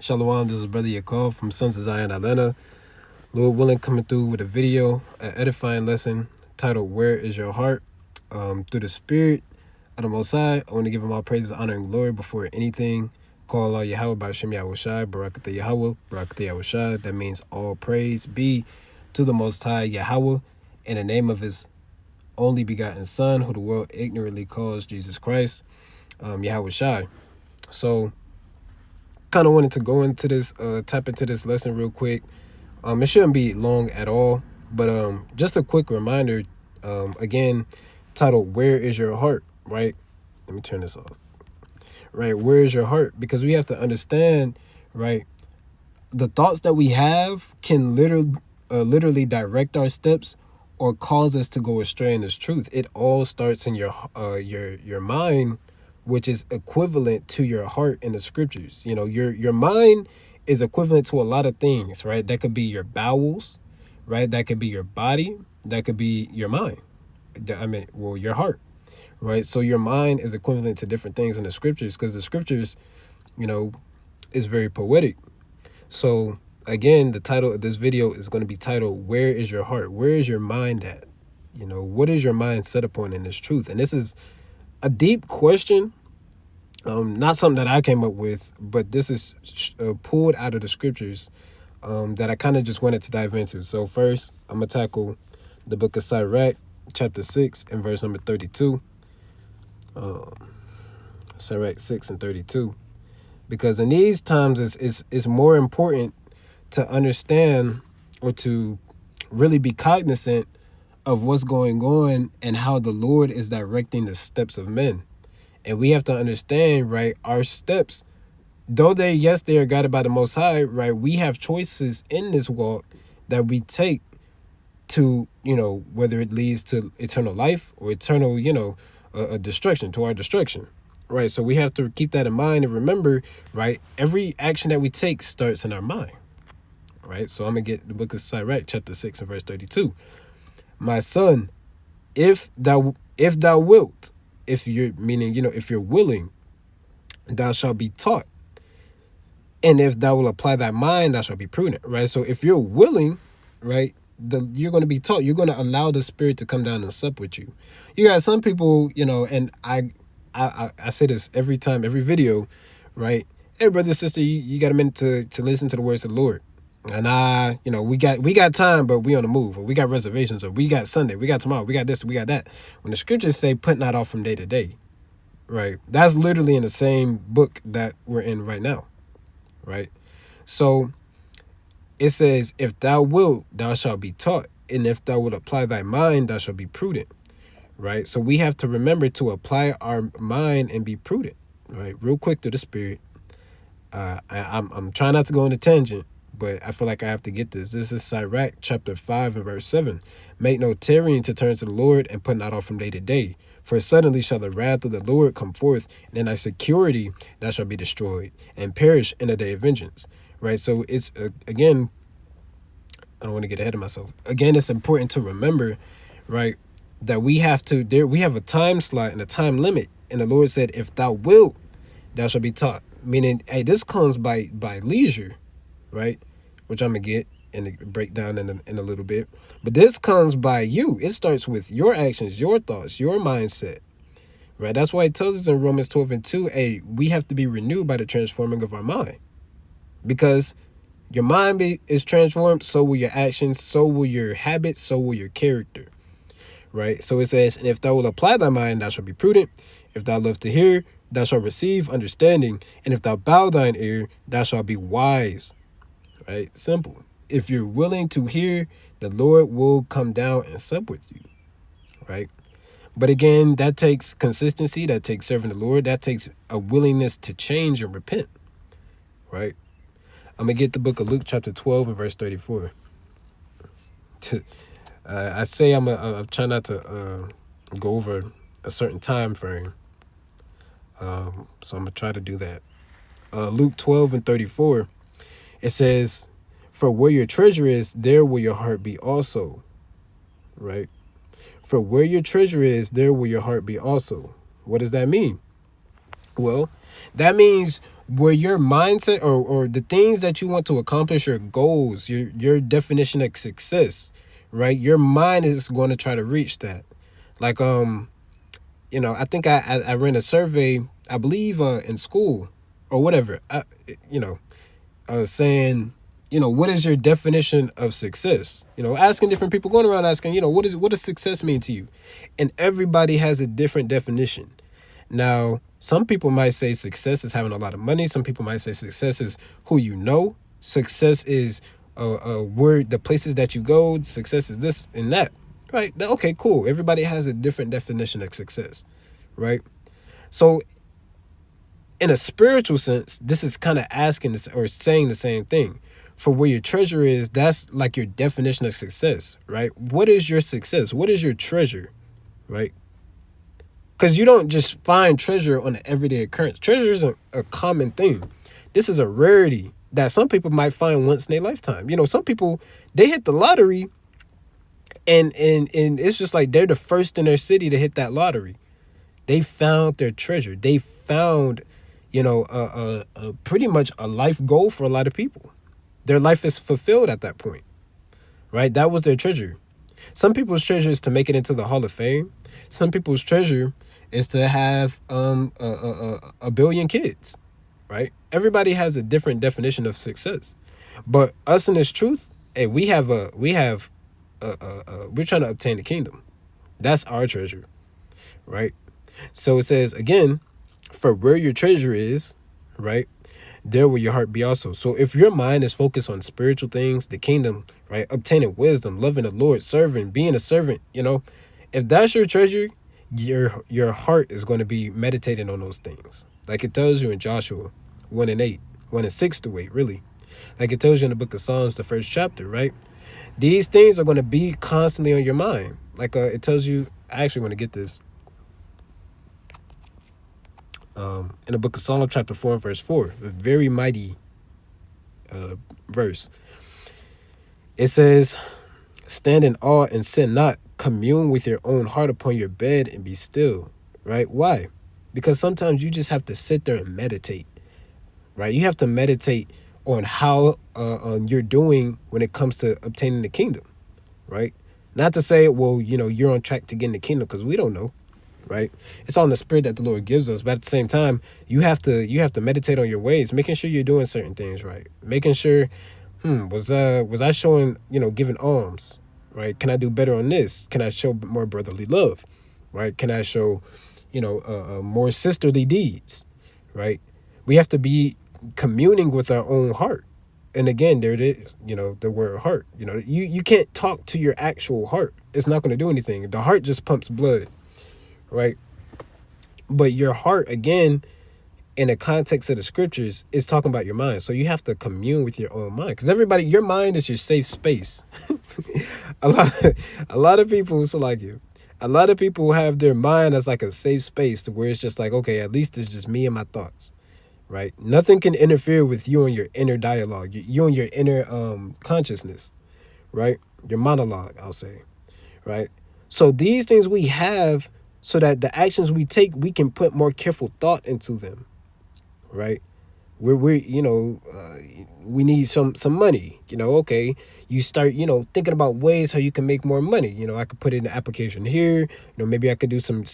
Shalom, this is Brother Yakov from Sons of Zion, Atlanta. Lord willing, coming through with a video, an edifying lesson titled, Where is Your Heart? Through the Spirit of the Most High, I want to give him all praises, honor, and glory before anything. Call Allah Yahweh by Shem Yahweh Shai, Barakatah Yahweh, Barakatah Yahweh Shai. That means all praise be to the Most High Yahweh in the name of his only begotten Son, who the world ignorantly calls Jesus Christ, Yahweh Shai. So, kind of wanted to go into this, tap into this lesson real quick. It shouldn't be long at all, but just a quick reminder, again, titled, Where is Your Heart? Right? Let me turn this off. Right? Where is your heart? Because we have to understand, right? The thoughts that we have can literally direct our steps or cause us to go astray in this truth. It all starts in your mind, which is equivalent to your heart in the scriptures. You know, your mind is equivalent to a lot of things, right? That could be your bowels, right? That could be your body. That could be your mind. Your heart, right? So your mind is equivalent to different things in the scriptures, because the scriptures, is very poetic. So again, the title of this video is going to be titled, Where is Your Heart? Where is your mind at? What is your mind set upon in this truth? And this is a deep question, not something that I came up with, but this is pulled out of the scriptures that I kind of just wanted to dive into. So first, I'm going to tackle the book of Sirach, chapter 6 and verse number 32. Sirach 6 and 32. Because in these times, it's more important to understand or to really be cognizant of what's going on and how the Lord is directing the steps of men. And we have to understand, right, our steps, though they are guided by the Most High, right, we have choices in this walk that we take to, whether it leads to eternal life or eternal, destruction, to our destruction, right? So we have to keep that in mind and remember, right, every action that we take starts in our mind, right? So I'm going to get the book of Sirach, chapter 6 and verse 32. My son, if thou wilt, if you're willing, thou shalt be taught. And if thou will apply thy mind, thou shalt be prudent, right? So if you're willing, right, you're going to be taught. You're going to allow the Spirit to come down and sup with you. You got some people, and I say this every time, every video, right? Hey, brother, sister, you got a minute to listen to the words of the Lord. And we got time, but we on the move, or we got reservations, or we got Sunday, we got tomorrow, we got this, we got that. When the scriptures say put not off from day to day, right? That's literally in the same book that we're in right now, right? So it says, if thou wilt, thou shalt be taught. And if thou wilt apply thy mind, thou shalt be prudent, right? So we have to remember to apply our mind and be prudent, right? Real quick through the Spirit. I'm trying not to go on a tangent, but I feel like I have to get this. This is Sirach chapter 5 and verse 7. Make no tarrying to turn to the Lord, and put not off from day to day. For suddenly shall the wrath of the Lord come forth, and in thy security thou shalt be destroyed, and perish in the day of vengeance. Right? So it's, again, I don't want to get ahead of myself. Again, it's important to remember, right, that we have a time slot and a time limit. And the Lord said, if thou wilt, thou shalt be taught. Meaning, hey, this comes by leisure, right? Which I'm going to get and break down in a little bit. But this comes by you. It starts with your actions, your thoughts, your mindset, right? That's why it tells us in Romans 12 and 2, hey, we have to be renewed by the transforming of our mind. Because your mind is transformed, so will your actions, so will your habits, so will your character, right? So it says, and if thou wilt apply thy mind, thou shalt be prudent. If thou love to hear, thou shalt receive understanding. And if thou bow thine ear, thou shalt be wise. Right? Simple. If you're willing to hear, the Lord will come down and sup with you. Right? But again, that takes consistency. That takes serving the Lord. That takes a willingness to change and repent. Right? I'm going to get the book of Luke chapter 12 and verse 34. I say I'm trying not to go over a certain time frame. So I'm going to try to do that. Luke 12 and 34. It says, for where your treasure is, there will your heart be also. Right? For where your treasure is, there will your heart be also. What does that mean? Well, that means where your mindset or the things that you want to accomplish, your goals, your definition of success, right? Your mind is going to try to reach that. Like I think I ran a survey, I believe in school or whatever. You know, saying, what is your definition of success? Asking different people, going around asking, what does success mean to you? And everybody has a different definition. Now, some people might say success is having a lot of money. Some people might say success is who you know. Success is where the places that you go. Success is this and that. Right? Okay, cool. Everybody has a different definition of success. Right? So, in a spiritual sense, this is kind of asking this or saying the same thing. For where your treasure is, that's like your definition of success, right? What is your success? What is your treasure, right? Because you don't just find treasure on an everyday occurrence. Treasure isn't a common thing. This is a rarity that some people might find once in their lifetime. Some people, they hit the lottery and it's just like they're the first in their city to hit that lottery. They found their treasure. They found, pretty much a life goal for a lot of people. Their life is fulfilled at that point, right? That was their treasure. Some people's treasure is to make it into the Hall of Fame. Some people's treasure is to have a billion kids, right? Everybody has a different definition of success. But us in this truth, hey, we're trying to obtain the kingdom. That's our treasure, right? So it says again, for where your treasure is, right, there will your heart be also. So if your mind is focused on spiritual things, the kingdom, right, obtaining wisdom, loving the Lord, serving, being a servant, if that's your treasure, your heart is going to be meditating on those things. Like it tells you in Joshua 1:8, 1:6 to 8, really. Like it tells you in the book of Psalms, the first chapter, right? These things are going to be constantly on your mind. Like it tells you, I actually want to get this. In the book of Psalm chapter 4 and verse 4, a very mighty verse. It says, stand in awe and sin not, commune with your own heart upon your bed and be still, right? Why? Because sometimes you just have to sit there and meditate, right? You have to meditate on how you're doing when it comes to obtaining the kingdom, right? Not to say, well, you're on track to getting the kingdom, because we don't know. Right, it's all in the spirit that the Lord gives us, but at the same time, you have to meditate on your ways, making sure you're doing certain things right, making sure, was I showing, giving alms, right? Can I do better on this? Can I show more brotherly love, right? Can I show, more sisterly deeds, right? We have to be communing with our own heart, and again, there it is, the word heart. You can't talk to your actual heart. It's not going to do anything. The heart just pumps blood. Right. But your heart, again, in the context of the scriptures, is talking about your mind. So you have to commune with your own mind, because your mind is your safe space. a lot of people, so like you, a lot of people have their mind as like a safe space to where it's just like, okay, at least it's just me and my thoughts. Right. Nothing can interfere with you and your inner dialogue, you and your inner consciousness. Right. Your monologue, I'll say. Right. So these things we have, so that the actions we take, we can put more careful thought into them, right? We need some money, okay. You start, thinking about ways how you can make more money. I could put in an application here, maybe I could do some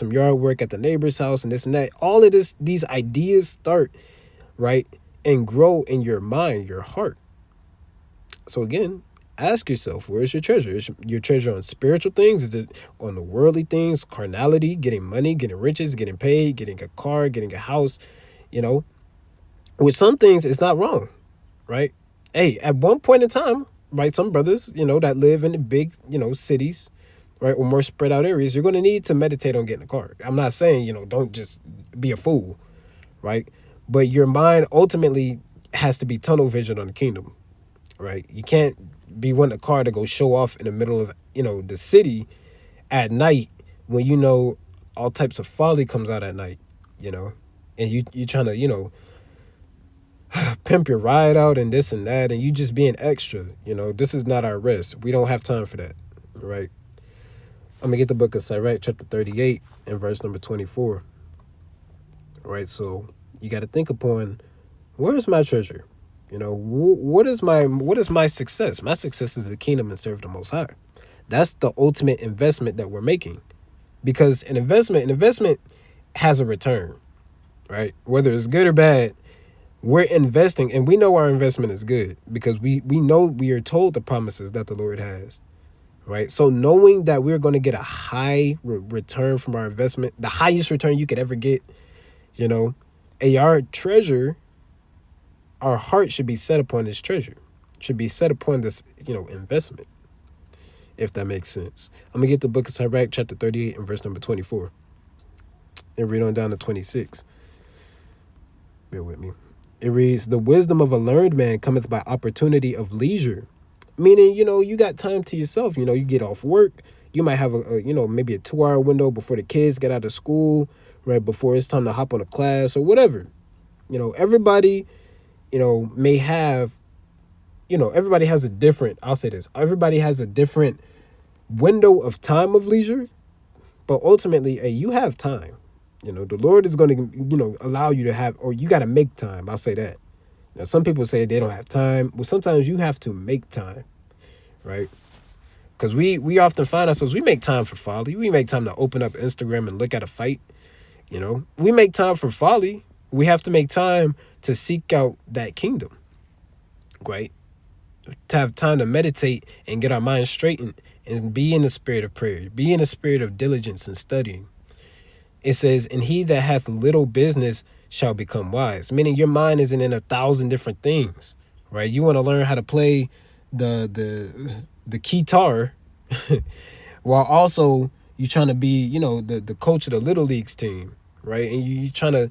yard work at the neighbor's house and this and that. All of these ideas start, right, and grow in your mind, your heart. So again, ask yourself, where's your treasure? Is your treasure on spiritual things? Is it on the worldly things, carnality, getting money, getting riches, getting paid, getting a car, getting a house? With some things, it's not wrong, right? Hey, at one point in time, right, some brothers, that live in the big, cities, right, or more spread out areas, you're going to need to meditate on getting a car. I'm not saying, don't just be a fool, right? But your mind ultimately has to be tunnel vision on the kingdom, right? You can't be wanting a car to go show off in the middle of, the city at night when, all types of folly comes out at night, and you trying to, pimp your ride out and this and that, and you just being extra. This is not our rest. We don't have time for that, right? I'm gonna get the book of Sirach, chapter 38 and verse number 24. Right, so you got to think upon Where is my treasure? What is my success? My success is the kingdom and serve the Most High. That's the ultimate investment that we're making. Because an investment has a return, right? Whether it's good or bad, we're investing, and we know our investment is good because we know, we are told the promises that the Lord has, right? So knowing that we're going to get a high return from our investment, the highest return you could ever get, you know, our treasure, our heart should be set upon this treasure, should be set upon this, investment, if that makes sense. I'm gonna get the book of Sirach, chapter 38 and verse number 24, and read on down to 26. Bear with me. It reads, "The wisdom of a learned man cometh by opportunity of leisure." Meaning, you got time to yourself. You get off work. You might have maybe a 2 hour window before the kids get out of school, right before it's time to hop on a class or whatever. Everybody, may have, everybody has a different, I'll say this, everybody has a different window of time of leisure, but ultimately, hey, you have time. The Lord is going to, allow you to have, or you got to make time. I'll say that. Now, some people say they don't have time. Well, sometimes you have to make time, right? Because we often find ourselves, we make time for folly. We make time to open up Instagram and look at a fight. We make time for folly. We have to make time to seek out that kingdom, right? To have time to meditate and get our minds straightened and be in the spirit of prayer, be in the spirit of diligence and studying. It says, "And he that hath little business shall become wise," meaning your mind isn't in 1,000 different things, right? You want to learn how to play the guitar while also you trying to be, the coach of the little leagues team, right? And you trying to,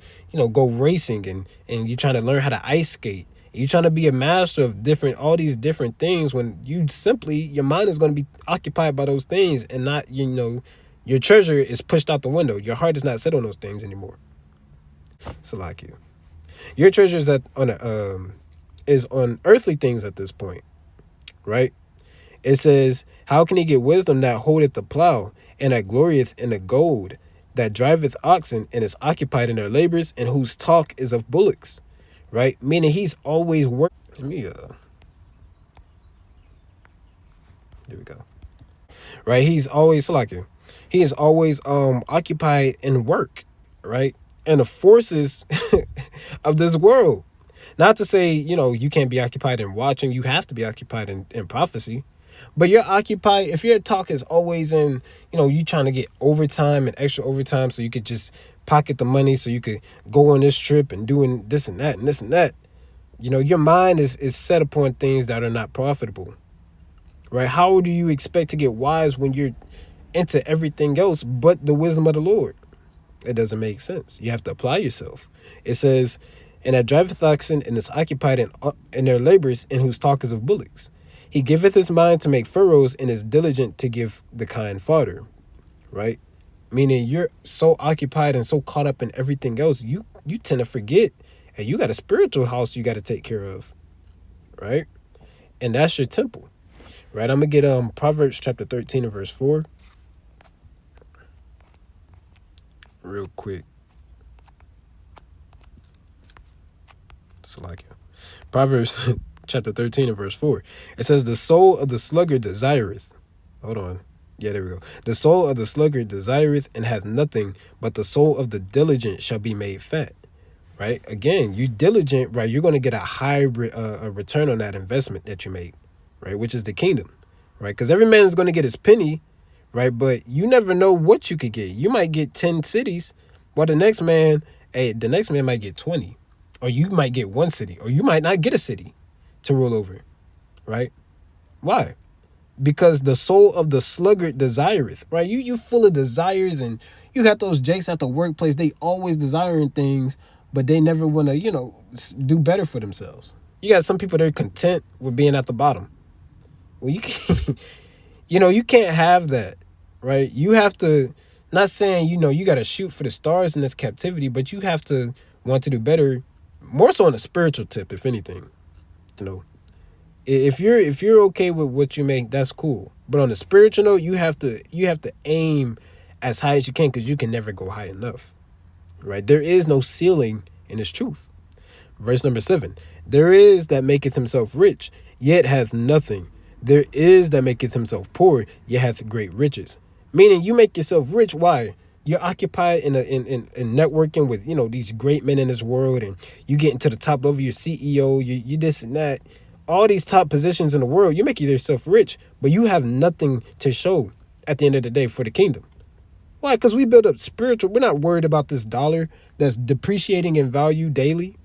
go racing, and you trying to learn how to ice skate. You trying to be a master of all these different things, when your mind is going to be occupied by those things, and not, your treasure is pushed out the window. Your heart is not set on those things anymore. So like your treasure is on earthly things at this point, right? It says, "How can he get wisdom that holdeth the plow, and that glorieth in the gold, that driveth oxen, and is occupied in their labors, and whose talk is of bullocks?" Right? Meaning he's always working. Let me, there we go. Right? He's always, like it. He is always occupied in work, right? And the forces of this world. Not to say, you can't be occupied in watching. You have to be occupied in prophecy. But you're occupied, if your talk is always in, you trying to get overtime and extra overtime so you could just pocket the money, so you could go on this trip and doing this and that and this and that. Your mind is set upon things that are not profitable, right? How do you expect to get wise when you're into everything else but the wisdom of the Lord? It doesn't make sense. You have to apply yourself. It says, "And that driveth oxen, and is occupied in their labors, and whose talk is of bullocks. He giveth his mind to make furrows, and is diligent to give the kind fodder," right? Meaning you're so occupied and so caught up in everything else, you tend to forget, and you got a spiritual house you got to take care of, right? And that's your temple, right? I'm gonna get Proverbs chapter 13 and verse 4 real quick. So like Proverbs chapter 13 and verse 4. It says, "The soul of the sluggard desireth." Hold on. Yeah, there we go. "The soul of the sluggard desireth, and hath nothing, but the soul of the diligent shall be made fat." Right? Again, you diligent, right? You're going to get a high a return on that investment that you make, right? Which is the kingdom, right? Because every man is going to get his penny, right? But you never know what you could get. You might get 10 cities, while the next man might get 20, or you might get one city, or you might not get a city to rule over, right? Why? Because the soul of the sluggard desireth, right? You full of desires, and you got those jakes at the workplace. They always desiring things, but they never want to, do better for themselves. You got some people that are content with being at the bottom. Well, you can't, you can't have that, right? You have to, not saying, you got to shoot for the stars in this captivity, but you have to want to do better, more so on a spiritual tip, if anything. If you're okay with what you make, that's cool. But on a spiritual note, you have to aim as high as you can, because you can never go high enough, right? There is no ceiling in this truth. Verse number 7. There is that maketh himself rich, yet hath nothing. There is that maketh himself poor, yet hath great riches. Meaning you make yourself rich. Why? You're occupied in networking with, these great men in this world, and you get into the top level, your CEO, you this and that, all these top positions in the world. You make yourself rich, but you have nothing to show at the end of the day for the kingdom. Why? Because we build up spiritual. We're not worried about this dollar that's depreciating in value daily,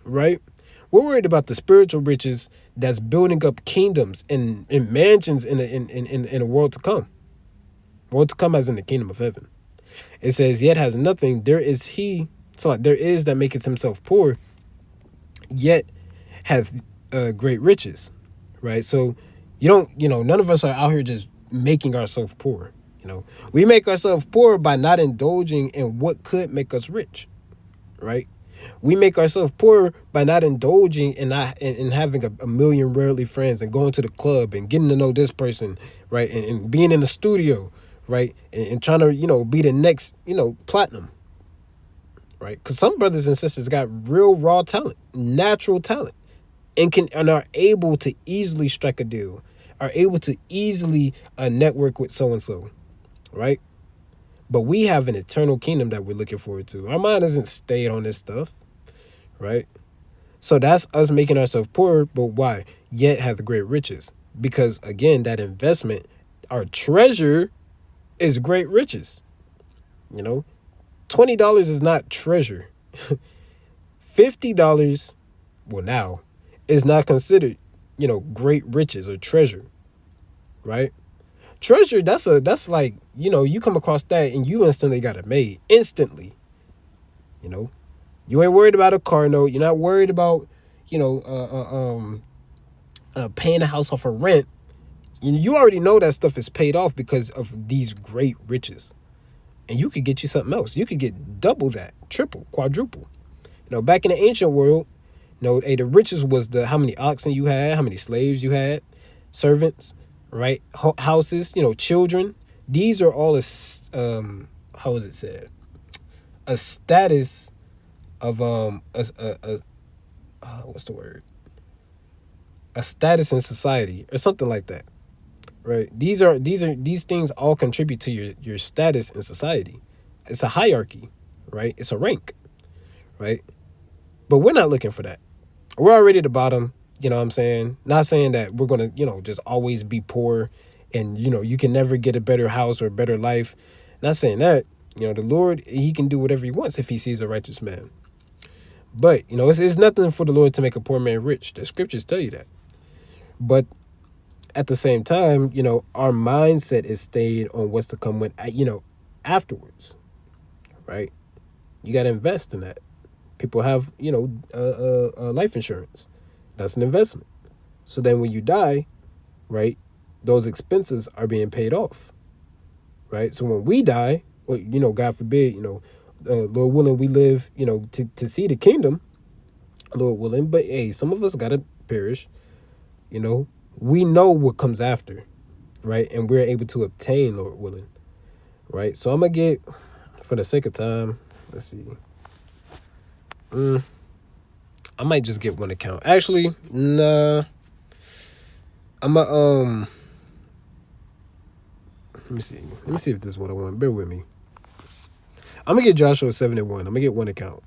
right? We're worried about the spiritual riches that's building up kingdoms and mansions in a world to come. World to come as in the kingdom of heaven. It says, yet has nothing. There is there is that maketh himself poor, yet hath great riches, right? So none of us are out here just making ourselves poor. We make ourselves poor by not indulging in what could make us rich, right? We make ourselves poor by not indulging in having a million worldly friends and going to the club and getting to know this person, right? And being in the studio, right? And trying to, be the next, platinum, right? Because some brothers and sisters got real raw talent, natural talent, and are able to easily strike a deal, are able to easily network with so-and-so, right? But we have an eternal kingdom that we're looking forward to. Our mind isn't stayed on this stuff, right? So that's us making ourselves poor, but why? Yet have the great riches. Because, again, that investment, our treasure is great riches. $20 is not treasure. $50, well, now, is not considered, great riches or treasure, right? Treasure, that's like, you come across that and you instantly got it made. Instantly. You ain't worried about a car note. You're not worried about, paying a house off for rent. You already know that stuff is paid off because of these great riches. And you could get you something else. You could get double that, triple, quadruple. Back in the ancient world, the riches was how many oxen you had, how many slaves you had, servants, right? Houses, children. These are all how is it said? A status of what's the word? A status in society or something like that, right? These things all contribute to your status in society. It's a hierarchy, right? It's a rank, right? But we're not looking for that. We're already at the bottom. You know what I'm saying? Not saying that we're going to, just always be poor and, you can never get a better house or a better life. Not saying that. The Lord, he can do whatever he wants if he sees a righteous man. But, it's nothing for the Lord to make a poor man rich. The scriptures tell you that. But at the same time, our mindset is stayed on what's to come when, afterwards, right? You got to invest in that. People have, life insurance. That's an investment. So then when you die, right, those expenses are being paid off, right? So when we die, well, God forbid, Lord willing, we live, to see the kingdom, Lord willing. But, hey, some of us got to perish, We know what comes after, right? And we're able to obtain, Lord willing, right? So I'm going to get, for the sake of time, let's see. I might just get one account. Actually, nah. I'm a let me see. Let me see if this is what I want. Bear with me. I'm gonna get Joshua 7:1. I'm gonna get one account.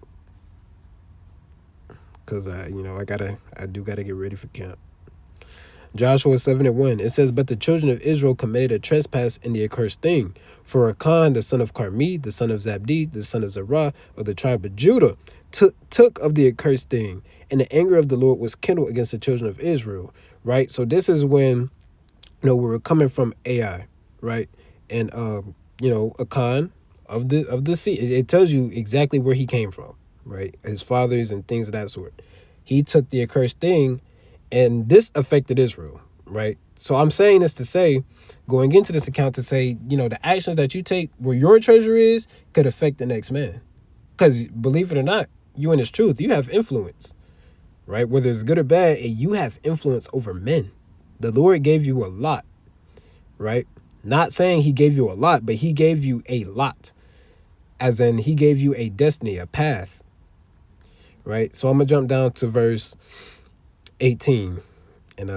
Cause I do gotta get ready for camp. Joshua 7:1. It says, but the children of Israel committed a trespass in the accursed thing. For Achan, the son of Carmi, the son of Zabdi, the son of Zerah, of the tribe of Judah, took of the accursed thing, and the anger of the Lord was kindled against the children of Israel. Right? So this is when, we were coming from Ai, right? And Achan of the sea. It tells you exactly where he came from, right? His fathers and things of that sort. He took the accursed thing, and this affected Israel, right? So I'm saying this to say, going into this account to say, the actions that you take where your treasure is could affect the next man. Because believe it or not, you in this truth, you have influence, right? Whether it's good or bad, you have influence over men. The Lord gave you a lot, right? Not saying he gave you a lot, but he gave you a lot. As in, he gave you a destiny, a path, right? So I'm gonna jump down to verse 18, and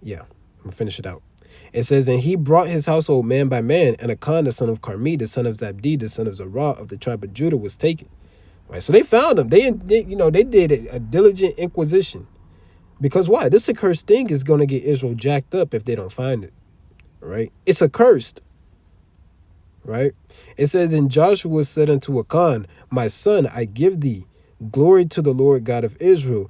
yeah, I'm gonna finish it out. It says, and he brought his household man by man, and Achan the son of Carmi, the son of Zabdi, the son of Zerah of the tribe of Judah, was taken. Right, so they found him. They did a diligent inquisition, because why? This accursed thing is gonna get Israel jacked up if they don't find it. Right? It's accursed. Right? It says, and Joshua said unto Achan, my son, I give thee glory to the Lord God of Israel,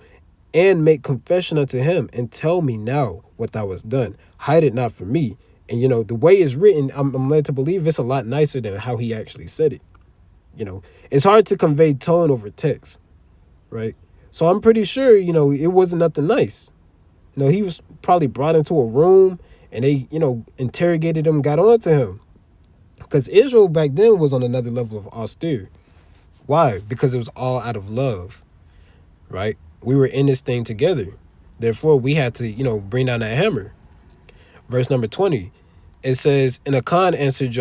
and make confession unto him, and tell me now what thou hast done. Hide it not from me. And the way it's written, I'm led to believe it's a lot nicer than how he actually said it. It's hard to convey tone over text, right? So I'm pretty sure, it wasn't nothing nice. He was probably brought into a room, and they, interrogated him, got on to him. Because Israel back then was on another level of austere. Why? Because it was all out of love, right? We were in this thing together. Therefore, we had to, bring down that hammer. Verse number 20, it says, and Achan answered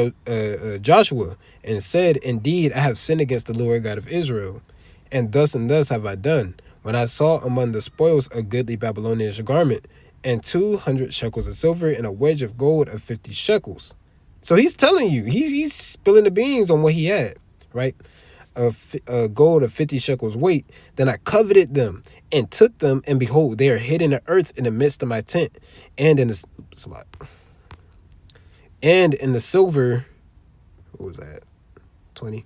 Joshua and said, indeed, I have sinned against the Lord God of Israel, and thus have I done, when I saw among the spoils a goodly Babylonian garment, and 200 shekels of silver, and a wedge of gold of 50 shekels. So he's telling you, he's spilling the beans on what he had, right? A gold of 50 shekels weight. Then I coveted them and took them, and behold, they are hid in the earth in the midst of my tent, and in the silver. What was that? 20.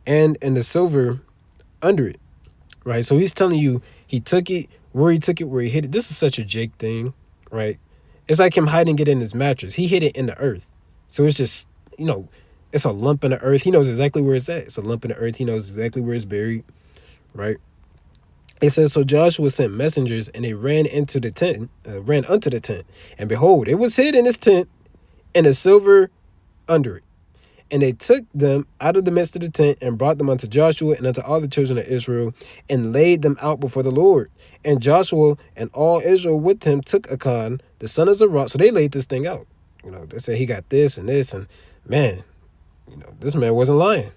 And in the silver under it, right? So he's telling you he took it, where he hid it. This is such a Jake thing, right? It's like him hiding it in his mattress. He hid it in the earth. So it's just, it's a lump in the earth. He knows exactly where it's at. It's a lump in the earth. He knows exactly where it's buried, right? It says, so Joshua sent messengers, and they ran unto the tent, and behold, it was hid in his tent, and the silver under it. And they took them out of the midst of the tent, and brought them unto Joshua and unto all the children of Israel, and laid them out before the Lord. And Joshua and all Israel with him took Achan, the son of Zerah. So they laid this thing out. They said he got this and this, and man, this man wasn't lying.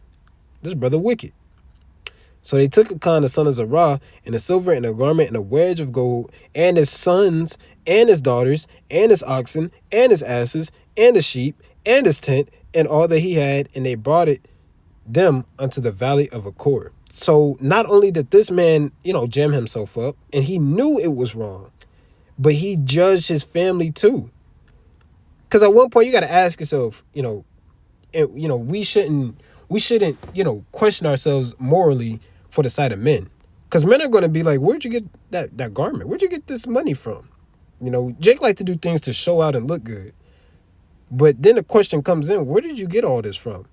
This brother wicked. So they took Achan, the son of Zerah, and the silver, and a garment, and a wedge of gold, and his sons, and his daughters, and his oxen, and his asses, and his sheep, and his tent, and all that he had, and they brought them unto the valley of Achor. So not only did this man, jam himself up, and he knew it was wrong, but he judged his family too. Because at one point you got to ask yourself, we shouldn't, question ourselves morally for the side of men. Because men are going to be like, where'd you get that garment? Where'd you get this money from? Jake liked to do things to show out and look good. But then the question comes in, where did you get all this from?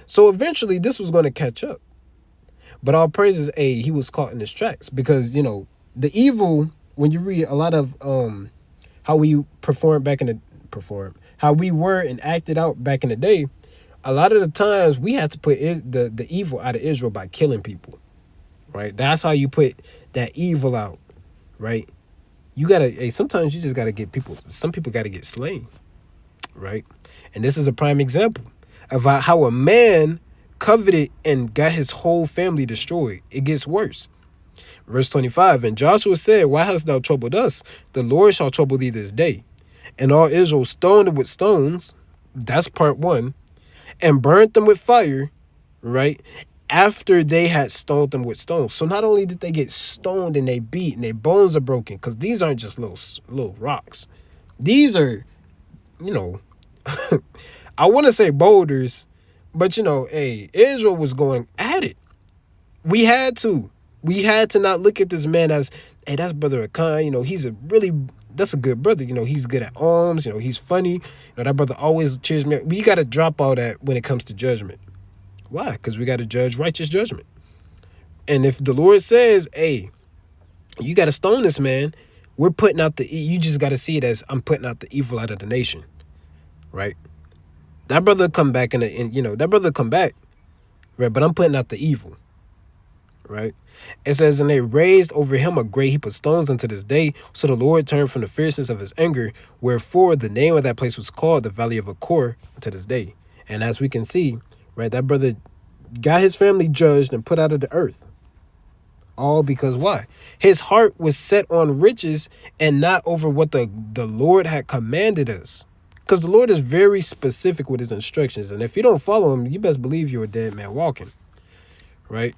So eventually this was going to catch up. But all praises, he was caught in his tracks. Because, the evil, when you read a lot of how we how we were and acted out back in the day, a lot of the times we had to put the evil out of Israel by killing people, right? That's how you put that evil out, right? You gotta, sometimes you just gotta get some people gotta get slain, right? And this is a prime example of how a man coveted and got his whole family destroyed. It gets worse. Verse 25, and Joshua said, why hast thou troubled us? The Lord shall trouble thee this day. And all Israel stoned them with stones. That's part one. And burnt them with fire, right? After they had stoned them with stones. So not only did they get stoned and they beat and their bones are broken, because these aren't just little rocks. These are, I want to say boulders, but Israel was going at it. We had to not look at this man as, hey, that's Brother Achan. That's a good brother. He's good at arms. He's funny. That brother always cheers me up. But you got to drop all that when it comes to judgment. Why? Because we got to judge righteous judgment. And if the Lord says, hey, you got to stone this man, we're putting out you just got to see it as I'm putting out the evil out of the nation. Right? That brother come back that brother come back. Right? But I'm putting out the evil. Right? It says, and they raised over him a great heap of stones unto this day. So the Lord turned from the fierceness of his anger, wherefore the name of that place was called the Valley of Achor unto this day. And as we can see, right, that brother got his family judged and put out of the earth. All because why? His heart was set on riches and not over what the Lord had commanded us. Because the Lord is very specific with his instructions. And if you don't follow him, you best believe you're a dead man walking. Right?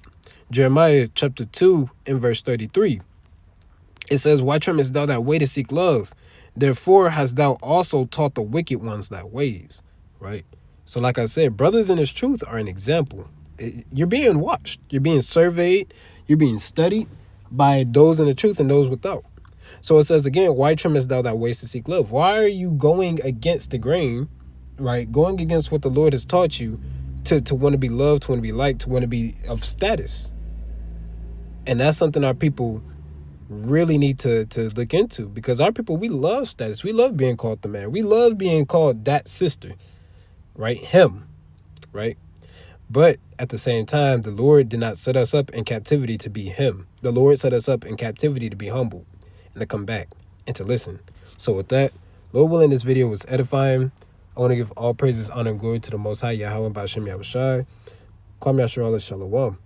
Jeremiah chapter 2 and verse 33. It says, why trimmest thou that way to seek love? Therefore hast thou also taught the wicked ones thy ways. Right? So like I said, brothers in his truth are an example. You're being watched. You're being surveyed. You're being studied by those in the truth and those without. So it says again, why trimmest thou thy ways to seek love? Why are you going against the grain, right? Going against what the Lord has taught you to want to be loved, to want to be liked, to want to be of status. And that's something our people really need to look into, because our people, we love status. We love being called the man. We love being called that sister, right? Him, right? But at the same time, the Lord did not set us up in captivity to be him. The Lord set us up in captivity to be humble and to come back and to listen. So with that, Lord willing, this video was edifying. I want to give all praises, honor, and glory to the Most High, Yahweh, Ba'ashem, Yahushai. Kwame Yasharallah, Shalom.